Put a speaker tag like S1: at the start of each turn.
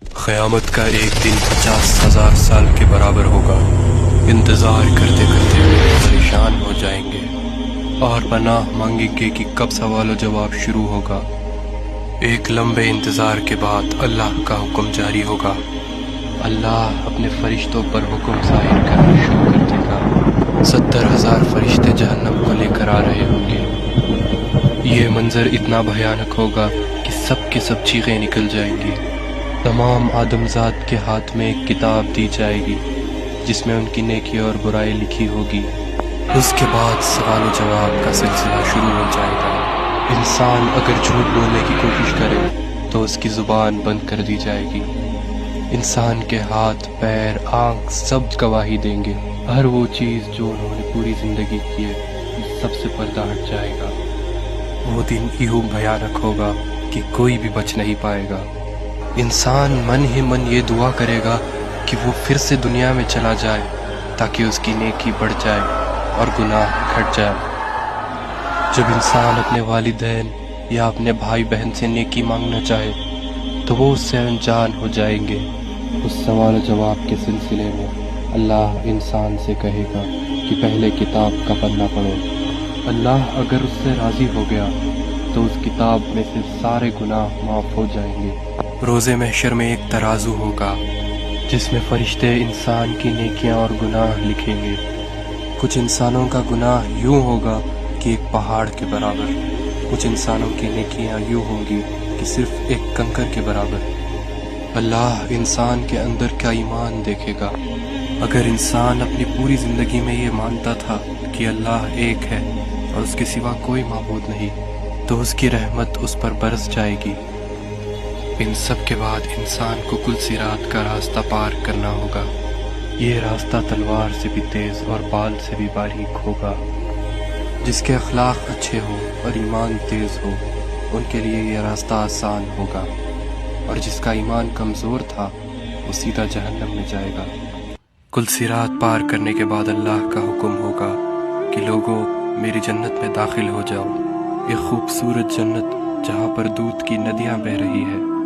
S1: قیامت کا ایک دن 50,000 سال کے برابر ہوگا۔ انتظار کرتے کرتے لوگ پریشان ہو جائیں گے اور پناہ مانگیں گے کہ کب سوال و جواب شروع ہوگا۔ ایک لمبے انتظار کے بعد اللہ کا حکم جاری ہوگا۔ اللہ اپنے فرشتوں پر حکم ظاہر کرنا شروع کر دے گا۔ 70,000 فرشتے جہنم کو لے کر آ رہے ہوں گے۔ یہ منظر اتنا بھیانک ہوگا کہ سب کے سب چیخیں نکل جائیں گی۔ تمام آدمزاد کے ہاتھ میں ایک کتاب دی جائے گی جس میں ان کی نیکی اور برائی لکھی ہوگی۔ اس کے بعد سوال و جواب کا سلسلہ شروع ہو جائے گا۔ انسان اگر جھوٹ بولنے کی کوشش کرے تو اس کی زبان بند کر دی جائے گی۔ انسان کے ہاتھ، پیر، آنکھ سب گواہی دیں گے۔ ہر وہ چیز جو انہوں نے پوری زندگی کی ہے سب سے پردہ ہٹ جائے گا۔ وہ دن یوں بھیانک ہوگا کہ کوئی بھی بچ نہیں پائے گا۔ انسان من ہی من یہ دعا کرے گا کہ وہ پھر سے دنیا میں چلا جائے تاکہ اس کی نیکی بڑھ جائے اور گناہ گھٹ جائے۔ جب انسان اپنے والدین یا اپنے بھائی بہن سے نیکی مانگنا چاہے تو وہ اس سے انجان ہو جائیں گے۔ اس سوال و جواب کے سلسلے میں اللہ انسان سے کہے گا کہ پہلے کتاب کا پنہ پڑھو۔ اللہ اگر اس سے راضی ہو گیا تو اس کتاب میں سے سارے گناہ معاف ہو جائیں گے۔ روز محشر میں ایک ترازو ہوگا جس میں فرشتے انسان کی نیکیاں اور گناہ لکھیں گے۔ کچھ انسانوں کا گناہ یوں ہوگا کہ ایک پہاڑ کے برابر، کچھ انسانوں کی نیکیاں یوں ہوں گی کہ صرف ایک کنکر کے برابر۔ اللہ انسان کے اندر کا ایمان دیکھے گا۔ اگر انسان اپنی پوری زندگی میں یہ مانتا تھا کہ اللہ ایک ہے اور اس کے سوا کوئی معبود نہیں تو اس کی رحمت اس پر برس جائے گی۔ ان سب کے بعد انسان کو کل صراط کا راستہ پار کرنا ہوگا۔ یہ راستہ تلوار سے بھی تیز اور بال سے بھی باریک ہوگا۔ جس کے اخلاق اچھے ہو اور ایمان تیز ہو ان کے لیے یہ راستہ آسان ہوگا، اور جس کا ایمان کمزور تھا وہ سیدھا جہنم میں جائے گا۔ کل صراط پار کرنے کے بعد اللہ کا حکم ہوگا کہ لوگوں میری جنت میں داخل ہو جاؤ، ایک خوبصورت جنت جہاں پر دودھ کی ندیاں بہہ رہی ہے۔